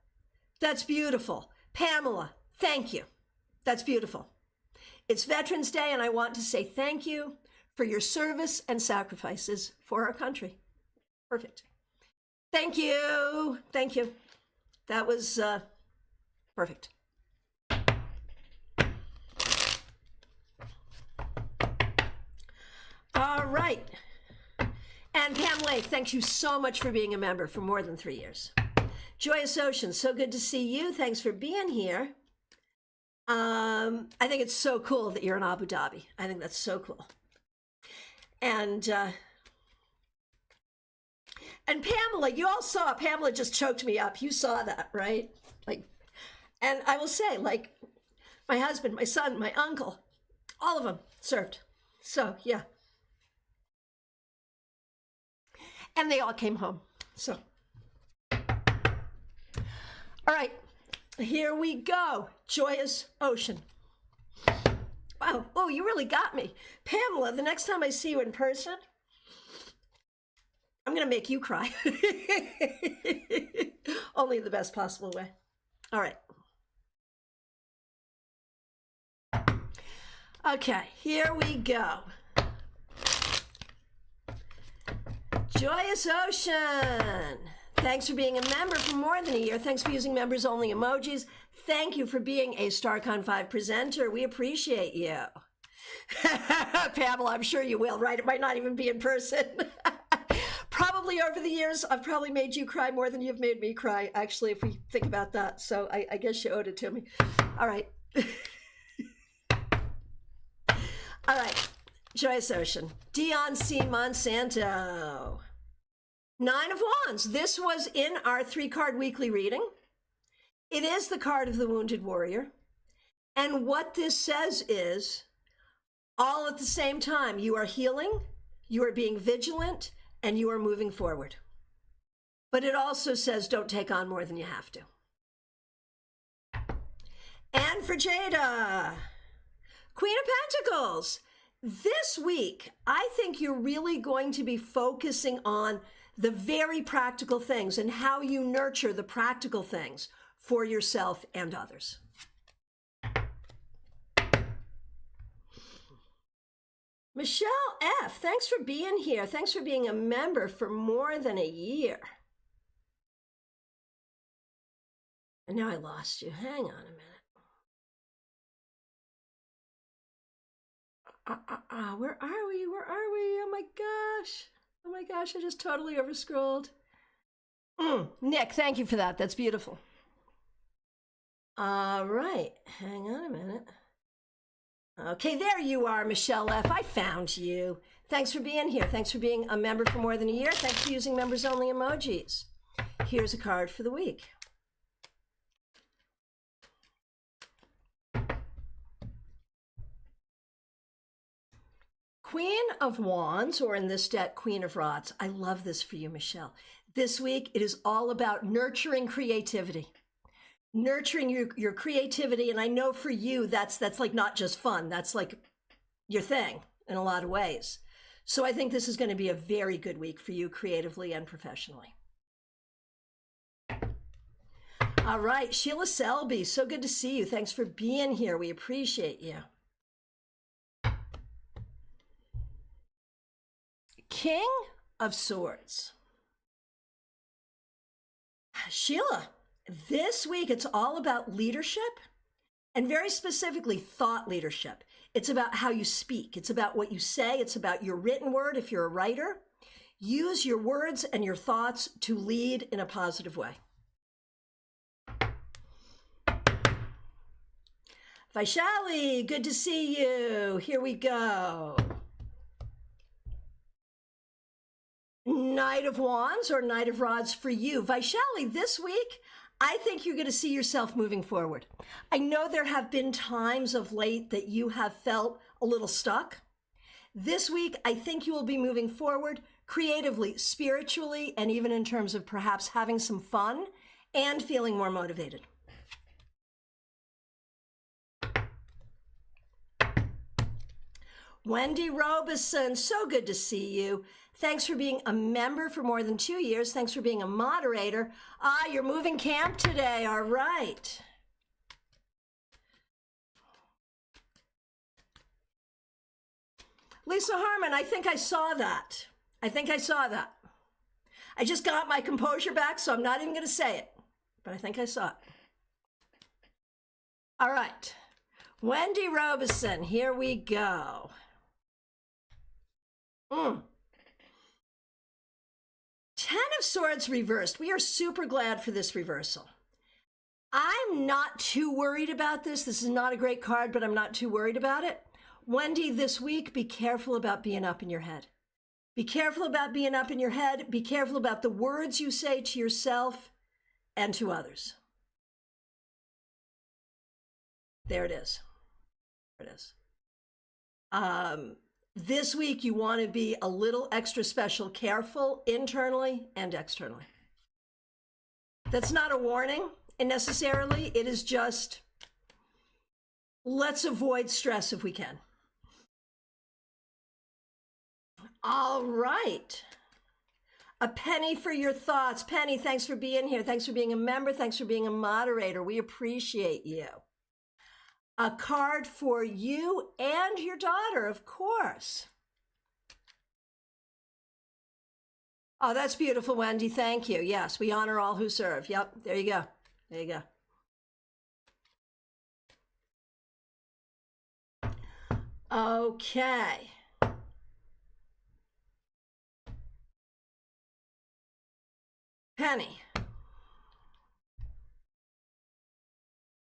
That's beautiful. Pamela, thank you. That's beautiful. It's Veterans Day, and I want to say thank you for your service and sacrifices for our country. Perfect. Thank you. Thank you. That was perfect. All right. And Pam Lake, thank you so much for being a member for more than 3 years. Joyous Ocean, so good to see you. Thanks for being here. I think it's so cool that you're in Abu Dhabi. I think that's so cool. And Pamela, you all saw, Pamela just choked me up. You saw that, right? Like, and I will say, like, my husband, my son, my uncle, all of them served. So, yeah. And they all came home. So, all right, here we go. Joyous Ocean. Wow. Oh, you really got me. Pamela, the next time I see you in person, I'm going to make you cry. Only in the best possible way. All right. Okay, here we go. Joyous Ocean. Thanks for being a member for more than a year. Thanks for using members only emojis. Thank you for being a StaarCon 5 presenter. We appreciate you. Pamela, I'm sure you will, right? It might not even be in person. Probably over the years, I've probably made you cry more than you've made me cry, actually, if we think about that. So I guess you owed it to me. All right. All right. Joyous Ocean. Dion C. Monsanto. 9 of Wands. This was in our 3-card weekly reading. It is the card of the Wounded Warrior. And what this says is, all at the same time, you are healing, you are being vigilant, and you are moving forward. But it also says, don't take on more than you have to. And for Jada, Queen of Pentacles. This week, I think you're really going to be focusing on the very practical things and how you nurture the practical things for yourself and others. Michelle F., thanks for being here. Thanks for being a member for more than a year. And now I lost you. Hang on a minute. Where are we? Where are we? Oh my gosh. Oh my gosh, I just totally overscrolled. Nick, thank you for that. That's beautiful. All right. Hang on a minute. Okay, there you are, Michelle F. I found you. Thanks for being here. Thanks for being a member for more than a year. Thanks for using members only emojis. Here's a card for the week. Queen of Wands, or in this deck, Queen of Rods. I love this for you, Michelle. This week, it is all about nurturing creativity. Nurturing your creativity. And I know for you, that's like not just fun. That's like your thing in a lot of ways. So I think this is going to be a very good week for you creatively and professionally. All right, Sheila Selby, so good to see you. Thanks for being here. We appreciate you. King of Swords. Sheila, this week it's all about leadership, and very specifically thought leadership. It's about how you speak. It's about what you say. It's about your written word if you're a writer. Use your words and your thoughts to lead in a positive way. Vaishali, good to see you. Here we go. Knight of Wands or Knight of Rods for you. Vaishali, this week, I think you're going to see yourself moving forward. I know there have been times of late that you have felt a little stuck. This week, I think you will be moving forward creatively, spiritually, and even in terms of perhaps having some fun and feeling more motivated. Wendy Robeson, so good to see you. Thanks for being a member for more than 2 years. Thanks for being a moderator. You're moving camp today. All right. Lisa Harmon, I think I saw that. I just got my composure back, so I'm not even going to say it, but I think I saw it. All right. Wendy Robeson, here we go. 10 of Swords reversed. We are super glad for this reversal. I'm not too worried about this. This is not a great card, but I'm not too worried about it. Wendy, this week, be careful about being up in your head. Be careful about being up in your head. Be careful about the words you say to yourself and to others. There it is. There it is. This week, you want to be a little extra special, careful internally and externally. That's not a warning necessarily. It is just, let's avoid stress if we can. All right. A penny for your thoughts. Penny, thanks for being here. Thanks for being a member. Thanks for being a moderator. We appreciate you. A card for you and your daughter, of course. Oh, that's beautiful, Wendy. Thank you. Yes, we honor all who serve. Yep, there you go. There you go. Okay. Penny.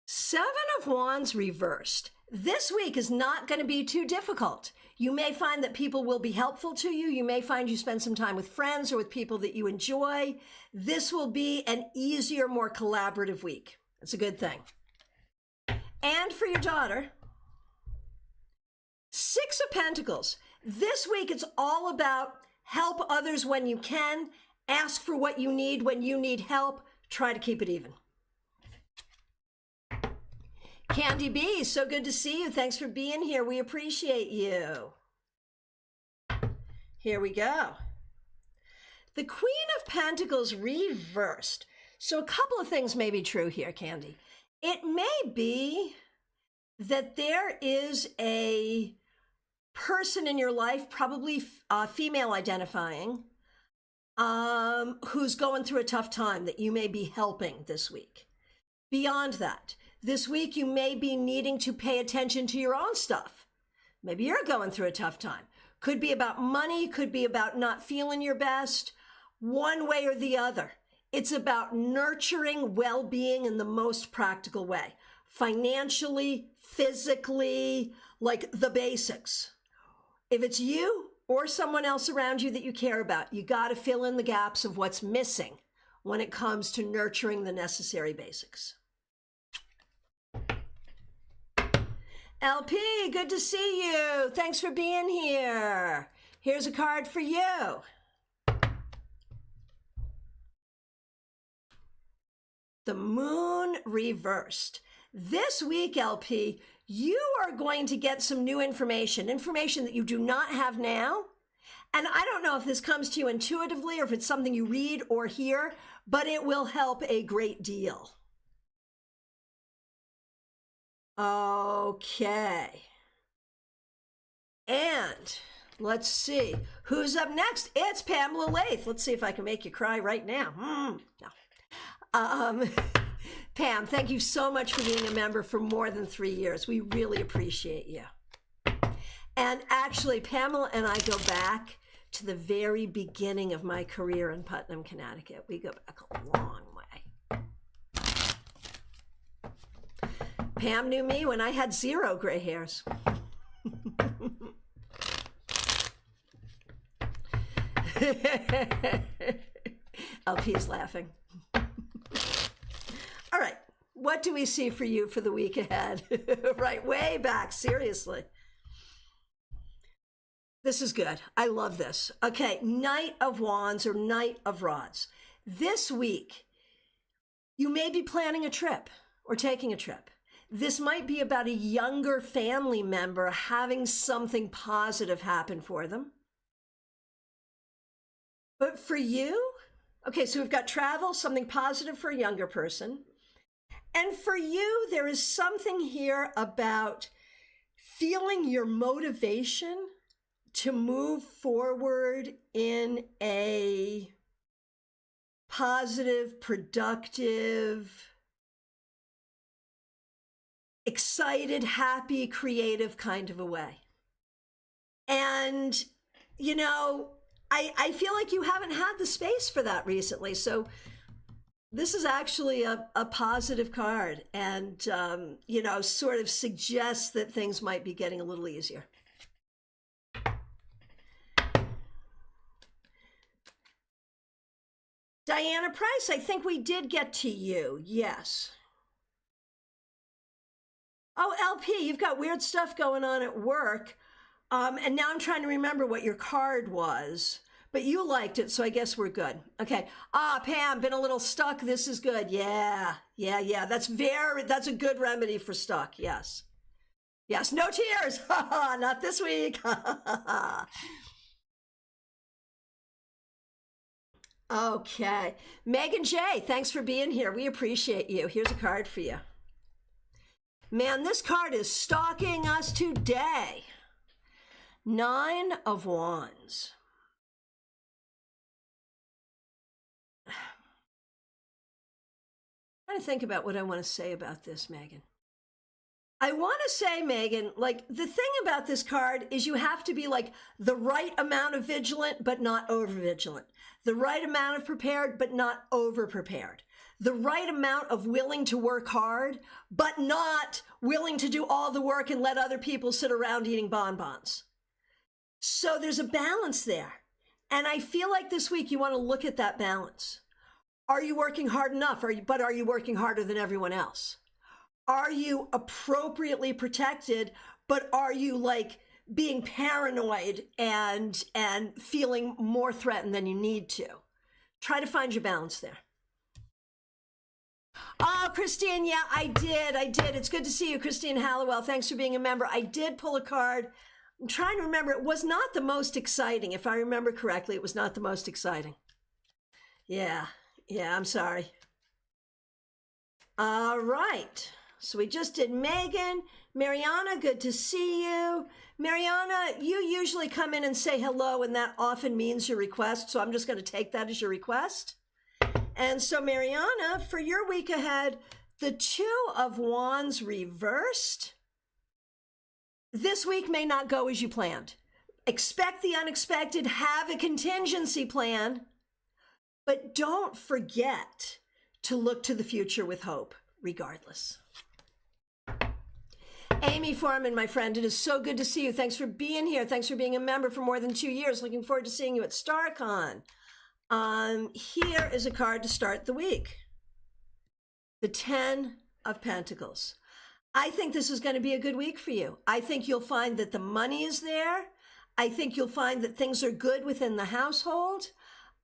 Seven of Wands reversed. This week is not going to be too difficult. You may find that people will be helpful to you. You may find you spend some time with friends or with people that you enjoy. This will be an easier, more collaborative week. It's a good thing. And for your daughter, Six of Pentacles. This week, it's all about help others when you can, ask for what you need when you need help, try to keep it even. Candy B, so good to see you. Thanks for being here. We appreciate you. Here we go. The Queen of Pentacles reversed. So a couple of things may be true here, Candy. It may be that there is a person in your life, probably female identifying, who's going through a tough time that you may be helping this week. Beyond that, this week you may be needing to pay attention to your own stuff. Maybe you're going through a tough time. Could be about money, could be about not feeling your best, one way or the other. It's about nurturing well-being in the most practical way. Financially, physically, like the basics. If it's you or someone else around you that you care about, you got to fill in the gaps of what's missing when it comes to nurturing the necessary basics. LP, good to see you. Thanks for being here. Here's a card for you. The Moon reversed. This week, LP, you are going to get some new information that you do not have now. And I don't know if this comes to you intuitively or if it's something you read or hear, but it will help a great deal. Okay. And let's see. Who's up next? It's Pamela Lath. Let's see if I can make you cry right now. No. Pam, thank you so much for being a member for more than 3 years. We really appreciate you. And actually, Pamela and I go back to the very beginning of my career in Putnam, Connecticut. We go back a long way. Pam knew me when I had 0 gray hairs. LP's laughing. All right, what do we see for you for the week ahead? Right, way back, seriously. This is good. I love this. Okay, Knight of Wands or Knight of Rods. This week, you may be planning a trip or taking a trip. This might be about a younger family member having something positive happen for them. But for you, okay, so we've got travel, something positive for a younger person. And for you, there is something here about feeling your motivation to move forward in a positive, productive, excited, happy, creative kind of a way. And, you know, I feel like you haven't had the space for that recently. So this is actually a positive card and, you know, sort of suggests that things might be getting a little easier. Diana Price, I think we did get to you. Yes. Oh, LP, you've got weird stuff going on at work. And now I'm trying to remember what your card was, but you liked it, so I guess we're good. Okay. Pam, been a little stuck. This is good. Yeah. That's a good remedy for stuck. Yes. Yes. No tears. Not this week. Okay. Megan J, thanks for being here. We appreciate you. Here's a card for you. Man, this card is stalking us today. 9 of Wands. trying to think about what I want to say about this, Megan. I want to say, Megan, like the thing about this card is you have to be like the right amount of vigilant, but not over vigilant. The right amount of prepared, but not over prepared. The right amount of willing to work hard, but not willing to do all the work and let other people sit around eating bonbons. So there's a balance there. And I feel like this week you want to look at that balance. Are you working hard enough? Are you working harder than everyone else? Are you appropriately protected, but are you like being paranoid and feeling more threatened than you need to? Try to find your balance there. Oh, Christine, yeah, I did. It's good to see you, Christine Hallowell. Thanks for being a member. I did pull a card. I'm trying to remember. It was not the most exciting. If I remember correctly, it was not the most exciting. Yeah, I'm sorry. All right. So we just did Megan. Mariana, good to see you. Mariana, you usually come in and say hello, and that often means your request. So I'm just going to take that as your request. And so Mariana, for your week ahead, the Two of Wands reversed. This week may not go as you planned. Expect the unexpected, have a contingency plan, but don't forget to look to the future with hope, regardless. Amy Foreman, my friend, it is so good to see you. Thanks for being here. Thanks for being a member for more than 2 years. Looking forward to seeing you at StaarCon. Here is a card to start the week. The 10 of Pentacles. I think this is going to be a good week for you. I think you'll find that the money is there. I think you'll find that things are good within the household.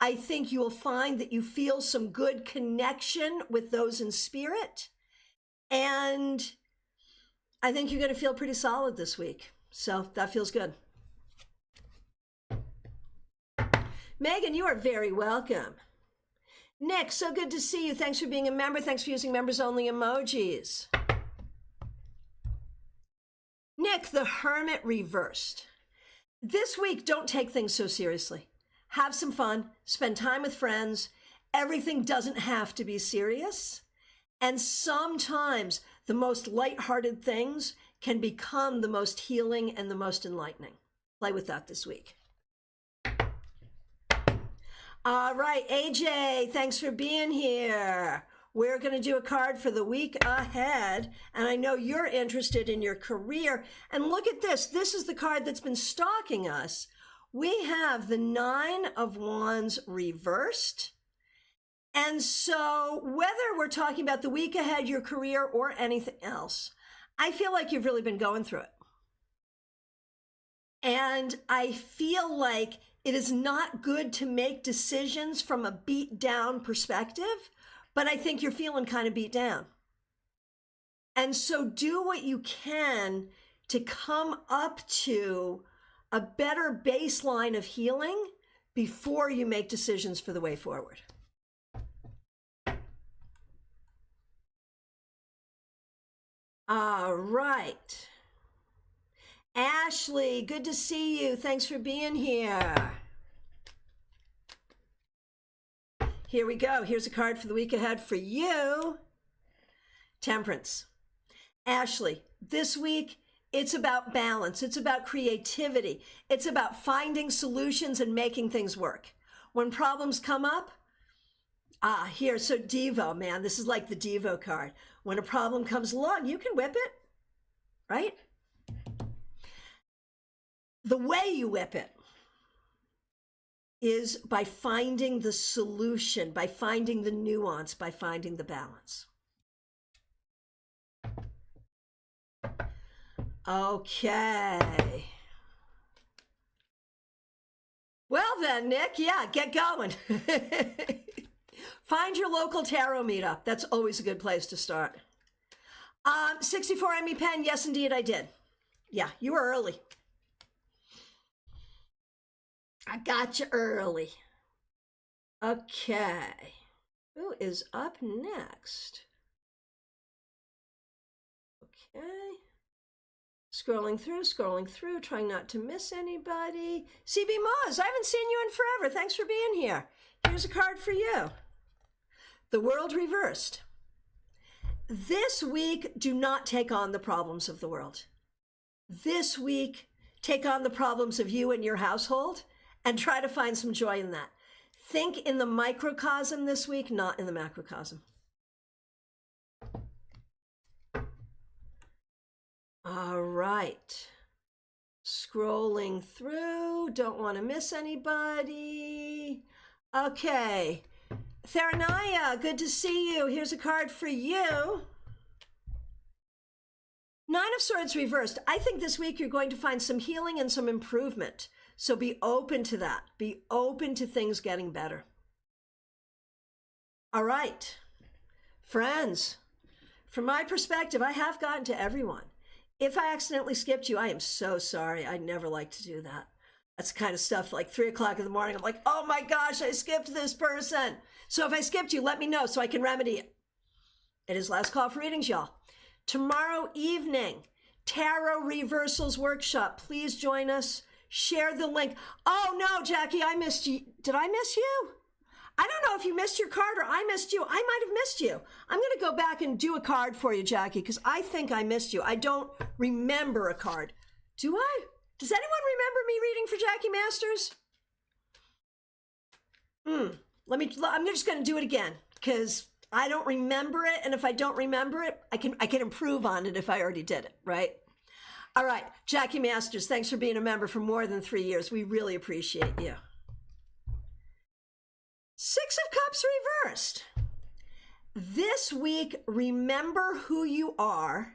I think you will find that you feel some good connection with those in spirit. And I think you're going to feel pretty solid this week. So that feels good. Megan, you are very welcome. Nick, so good to see you. Thanks for being a member. Thanks for using members only emojis. Nick, the Hermit reversed. This week, don't take things so seriously. Have some fun. Spend time with friends. Everything doesn't have to be serious. And sometimes the most lighthearted things can become the most healing and the most enlightening. Play with that this week. All right, AJ, thanks for being here. We're going to do a card for the week ahead. And I know you're interested in your career. And look at this. This is the card that's been stalking us. We have the 9 of Wands reversed. And so whether we're talking about the week ahead, your career, or anything else, I feel like you've really been going through it. And I feel like it is not good to make decisions from a beat down perspective, but I think you're feeling kind of beat down. And so do what you can to come up to a better baseline of healing before you make decisions for the way forward. All right. Ashley, good to see you. Thanks for being here. Here we go. Here's a card for the week ahead for you. Temperance. Ashley, this week, it's about balance. It's about creativity. It's about finding solutions and making things work. When problems come up, here, so Devo, man, this is like the Devo card. When a problem comes along, you can whip it, right? The way you whip it is by finding the solution, by finding the nuance, by finding the balance. Okay. Well then, Nick, yeah, get going. Find your local tarot meetup. That's always a good place to start. 64 Emmy Pen, yes, indeed, I did. Yeah, you were early. I got you early. Okay. Who is up next? Okay. Scrolling through, trying not to miss anybody. CB Moz, I haven't seen you in forever. Thanks for being here. Here's a card for you. The World reversed. This week, do not take on the problems of the world. This week, take on the problems of you and your household and try to find some joy in that. Think in the microcosm this week, not in the macrocosm. All right. Scrolling through, don't want to miss anybody. Okay. Theranaya, good to see you. Here's a card for you. Nine of Swords reversed. I think this week you're going to find some healing and some improvement. So be open to that. Be open to things getting better. All right. Friends, from my perspective, I have gotten to everyone. If I accidentally skipped you, I am so sorry. I never like to do that. That's the kind of stuff like 3 o'clock in the morning. I'm like, oh my gosh, I skipped this person. So if I skipped you, let me know so I can remedy it. It is last call for readings, y'all. Tomorrow evening, Tarot Reversals Workshop. Please join us. Share the link. Oh no, Jackie, I missed you. Did I miss you? I don't know if you missed your card or I missed you. I might have missed you. I'm going to go back and do a card for you, Jackie, because I think I missed you. I don't remember a card. Do I? Does anyone remember me reading for Jackie Masters? I'm just going to do it again because I don't remember it. And if I don't remember it, I can improve on it if I already did it, right? All right, Jackie Masters, thanks for being a member for more than 3 years. We really appreciate you. 6 of Cups reversed. This week, remember who you are,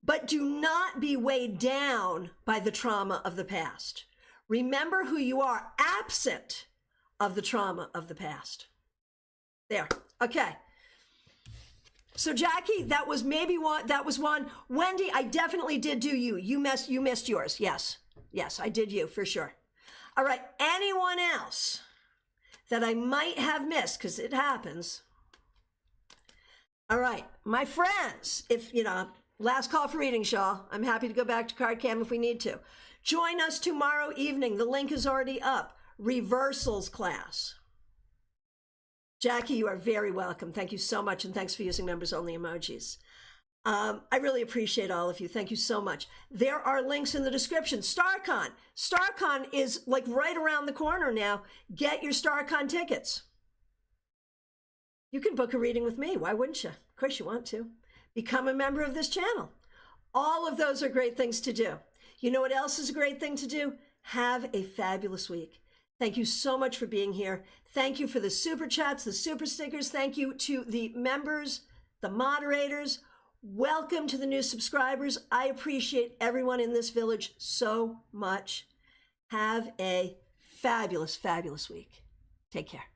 but do not be weighed down by the trauma of the past. Remember who you are, absent of the trauma of the past. There. Okay. So Jackie, that was maybe one. That was one. Wendy, I definitely did do you. You missed yours. Yes. Yes, I did you for sure. All right. Anyone else that I might have missed, because it happens. All right, my friends, if, last call for readings, y'all. I'm happy to go back to card cam if we need to. Join us tomorrow evening. The link is already up. Reversals class. Jackie, you are very welcome. Thank you so much, and thanks for using members only emojis. I really appreciate all of you. Thank you so much. There are links in the description. StaarCon. StaarCon is like right around the corner now. Get your StaarCon tickets. You can book a reading with me. Why wouldn't you? Of course you want to. Become a member of this channel. All of those are great things to do. You know what else is a great thing to do? Have a fabulous week. Thank you so much for being here. Thank you for the super chats, the super stickers. Thank you to the members, the moderators. Welcome to the new subscribers. I appreciate everyone in this village so much. Have a fabulous, fabulous week. Take care.